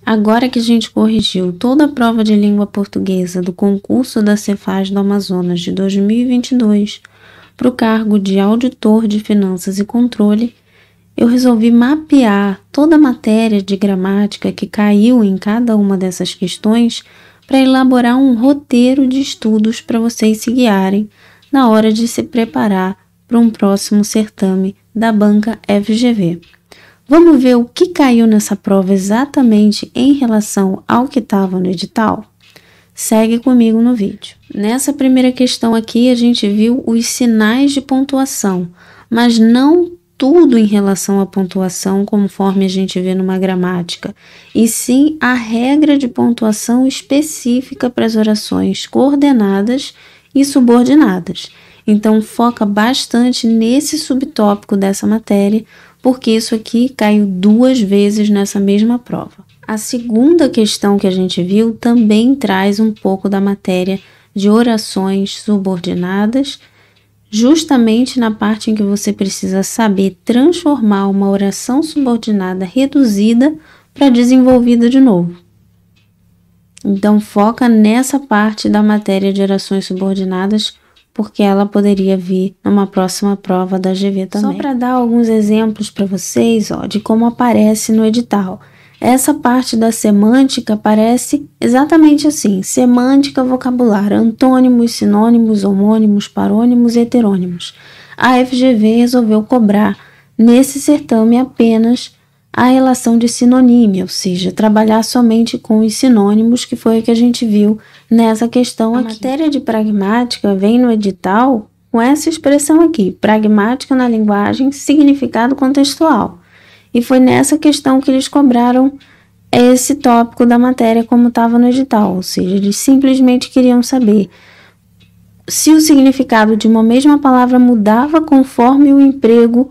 Agora que a gente corrigiu toda a prova de língua portuguesa do concurso da Cefaz do Amazonas de 2022 para o cargo de auditor de finanças e controle, eu resolvi mapear toda a matéria de gramática que caiu em cada uma dessas questões para elaborar um roteiro de estudos para vocês se guiarem na hora de se preparar para um próximo certame da banca FGV. Vamos ver o que caiu nessa prova exatamente em relação ao que estava no edital? Segue comigo no vídeo. Nessa primeira questão aqui, a gente viu os sinais de pontuação, mas não tudo em relação à pontuação conforme a gente vê numa gramática, e sim a regra de pontuação específica para as orações coordenadas e subordinadas. Então, foca bastante nesse subtópico dessa matéria, porque isso aqui caiu 2 vezes nessa mesma prova. A segunda questão que a gente viu também traz um pouco da matéria de orações subordinadas, justamente na parte em que você precisa saber transformar uma oração subordinada reduzida para desenvolvida de novo. Então, foca nessa parte da matéria de orações subordinadas, porque ela poderia vir numa próxima prova da GV também. Só para dar alguns exemplos para vocês, de como aparece no edital. Essa parte da semântica aparece exatamente assim: semântica, vocabulário, antônimos, sinônimos, homônimos, parônimos e heterônimos. A FGV resolveu cobrar nesse certame apenas a relação de sinonímia, ou seja, trabalhar somente com os sinônimos, que foi o que a gente viu nessa questão aqui. A matéria de pragmática vem no edital com essa expressão aqui: pragmática na linguagem, significado contextual. E foi nessa questão que eles cobraram esse tópico da matéria como estava no edital, ou seja, eles simplesmente queriam saber se o significado de uma mesma palavra mudava conforme o emprego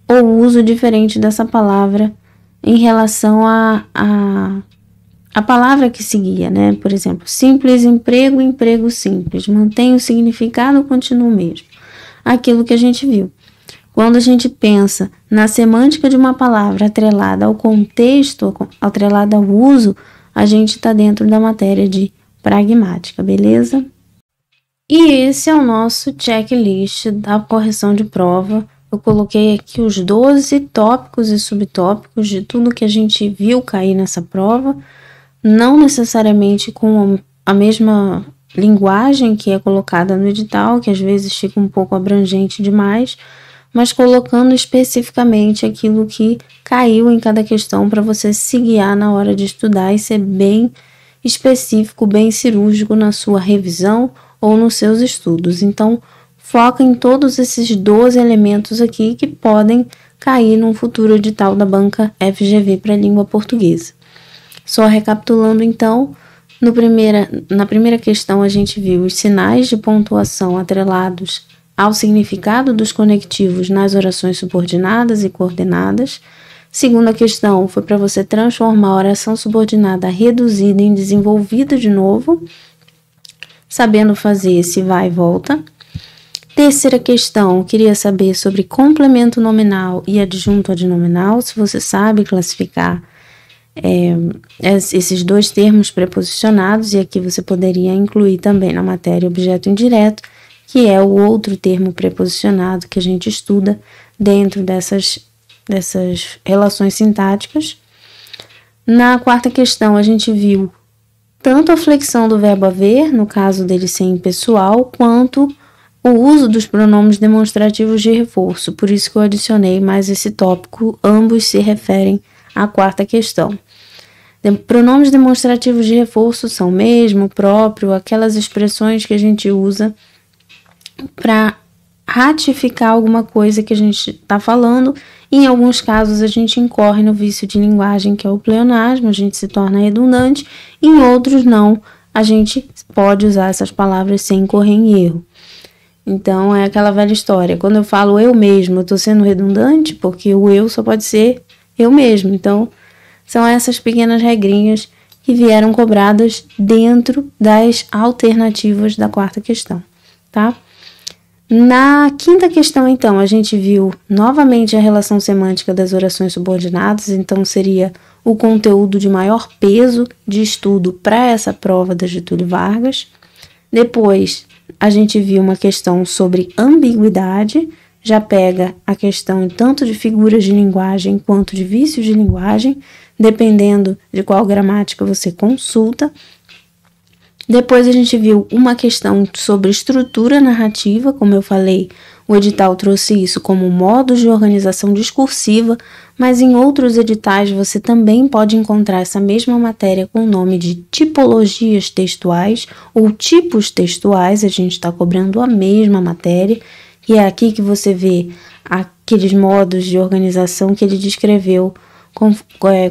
ou uso diferente dessa palavra em relação a palavra que seguia, né? Por exemplo, simples emprego, emprego simples, mantém o significado ou continua o mesmo? Aquilo que a gente viu. Quando a gente pensa na semântica de uma palavra atrelada ao contexto, atrelada ao uso, a gente está dentro da matéria de pragmática, beleza? E esse é o nosso checklist da correção de prova. Eu coloquei aqui os 12 tópicos e subtópicos de tudo que a gente viu cair nessa prova, não necessariamente com a mesma linguagem que é colocada no edital, que às vezes fica um pouco abrangente demais, mas colocando especificamente aquilo que caiu em cada questão para você se guiar na hora de estudar e ser bem específico, bem cirúrgico na sua revisão ou nos seus estudos. Então, foca em todos esses 12 elementos aqui que podem cair num futuro edital da banca FGV para a língua portuguesa. Só recapitulando então, na primeira questão a gente viu os sinais de pontuação atrelados ao significado dos conectivos nas orações subordinadas e coordenadas. Segunda questão foi para você transformar a oração subordinada reduzida em desenvolvida de novo, sabendo fazer esse vai e volta. Terceira questão, queria saber sobre complemento nominal e adjunto adnominal, se você sabe classificar esses 2 termos preposicionados, e aqui você poderia incluir também na matéria objeto indireto, que é o outro termo preposicionado que a gente estuda dentro dessas relações sintáticas. Na quarta questão, a gente viu tanto a flexão do verbo haver, no caso dele ser impessoal, quanto o uso dos pronomes demonstrativos de reforço. Por isso que eu adicionei mais esse tópico, ambos se referem à quarta questão. Pronomes demonstrativos de reforço são mesmo, próprio, aquelas expressões que a gente usa para ratificar alguma coisa que a gente está falando. Em alguns casos a gente incorre no vício de linguagem, que é o pleonasmo, a gente se torna redundante. Em outros não, a gente pode usar essas palavras sem incorrer em erro. Então é aquela velha história, quando eu falo eu mesmo, eu estou sendo redundante, porque o eu só pode ser eu mesmo. Então são essas pequenas regrinhas que vieram cobradas dentro das alternativas da quarta questão, tá? Na quinta questão, então, a gente viu novamente a relação semântica das orações subordinadas, então seria o conteúdo de maior peso de estudo para essa prova da Getúlio Vargas. Depois, a gente viu uma questão sobre ambiguidade, já pega a questão tanto de figuras de linguagem quanto de vícios de linguagem, dependendo de qual gramática você consulta. Depois a gente viu uma questão sobre estrutura narrativa, como eu falei, o edital trouxe isso como modos de organização discursiva, mas em outros editais você também pode encontrar essa mesma matéria com o nome de tipologias textuais ou tipos textuais, a gente está cobrando a mesma matéria, e é aqui que você vê aqueles modos de organização que ele descreveu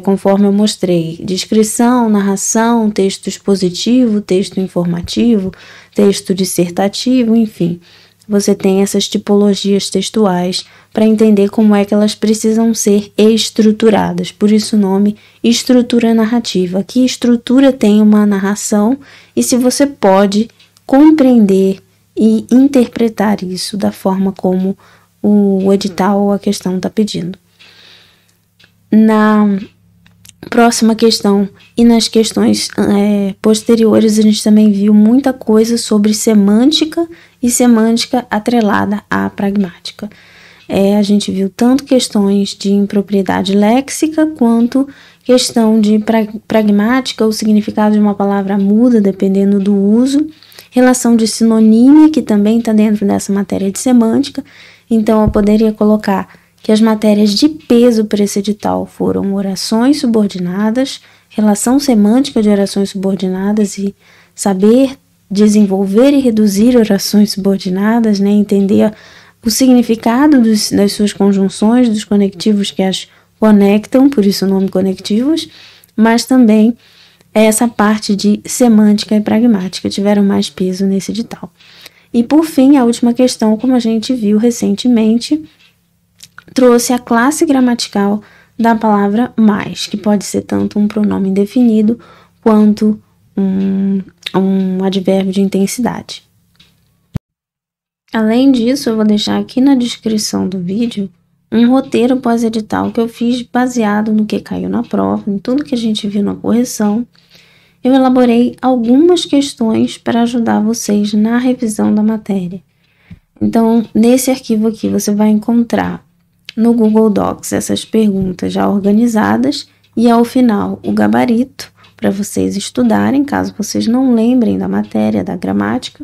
conforme eu mostrei: descrição, narração, texto expositivo, texto informativo, texto dissertativo, enfim. Você tem essas tipologias textuais para entender como é que elas precisam ser estruturadas. Por isso o nome estrutura narrativa. Que estrutura tem uma narração e se você pode compreender e interpretar isso da forma como o edital ou a questão está pedindo. Na próxima questão e nas questões posteriores, a gente também viu muita coisa sobre semântica e semântica atrelada à pragmática. A gente viu tanto questões de impropriedade léxica quanto questão de pragmática, o significado de uma palavra muda dependendo do uso, relação de sinonímia, que também está dentro dessa matéria de semântica. Então eu poderia colocar que as matérias de peso para esse edital foram orações subordinadas, relação semântica de orações subordinadas e saber desenvolver e reduzir orações subordinadas, né? Entender o significado das suas conjunções, dos conectivos que as conectam, por isso o nome conectivos, mas também essa parte de semântica e pragmática tiveram mais peso nesse edital. E por fim, a última questão, como a gente viu recentemente, trouxe a classe gramatical da palavra mais, que pode ser tanto um pronome indefinido quanto um advérbio de intensidade. Além disso, eu vou deixar aqui na descrição do vídeo um roteiro pós-edital que eu fiz baseado no que caiu na prova, em tudo que a gente viu na correção. Eu elaborei algumas questões para ajudar vocês na revisão da matéria. Então, nesse arquivo aqui, você vai encontrar no Google Docs essas perguntas já organizadas e, ao final, o gabarito para vocês estudarem, caso vocês não lembrem da matéria, da gramática.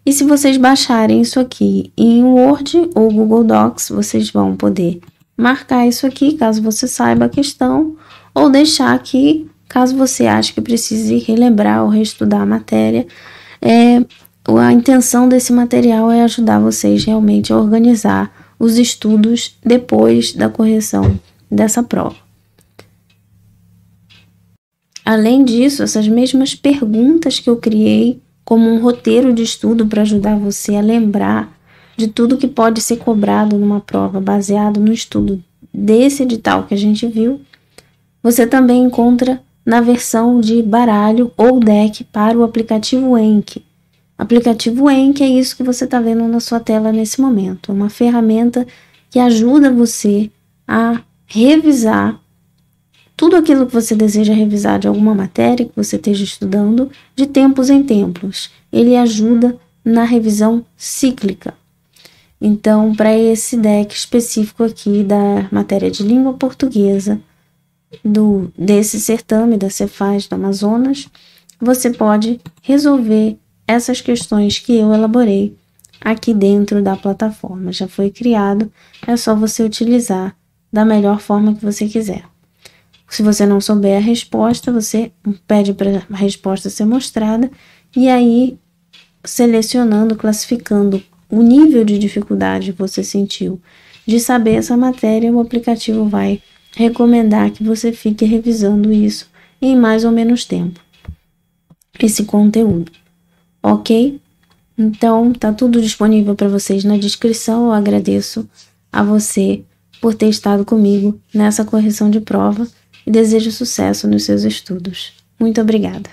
E se vocês baixarem isso aqui em Word ou Google Docs, vocês vão poder marcar isso aqui, caso você saiba a questão, ou deixar aqui, caso você ache que precise relembrar ou reestudar a matéria. A intenção desse material é ajudar vocês realmente a organizar os estudos depois da correção dessa prova. Além disso, essas mesmas perguntas que eu criei como um roteiro de estudo para ajudar você a lembrar de tudo que pode ser cobrado numa prova baseado no estudo desse edital que a gente viu, você também encontra na versão de baralho ou deck para o aplicativo Enki. Aplicativo Enki é isso que você está vendo na sua tela nesse momento. É uma ferramenta que ajuda você a revisar tudo aquilo que você deseja revisar de alguma matéria que você esteja estudando de tempos em tempos. Ele ajuda na revisão cíclica. Então, para esse deck específico aqui da matéria de língua portuguesa, desse certame da Cefaz do Amazonas, você pode resolver essas questões que eu elaborei aqui dentro da plataforma. Já foi criado, é só você utilizar da melhor forma que você quiser. Se você não souber a resposta, você pede para a resposta ser mostrada e aí, selecionando, classificando o nível de dificuldade que você sentiu de saber essa matéria, o aplicativo vai recomendar que você fique revisando isso em mais ou menos tempo, esse conteúdo. Ok? Então, tá tudo disponível para vocês na descrição. Eu agradeço a você por ter estado comigo nessa correção de prova e desejo sucesso nos seus estudos. Muito obrigada.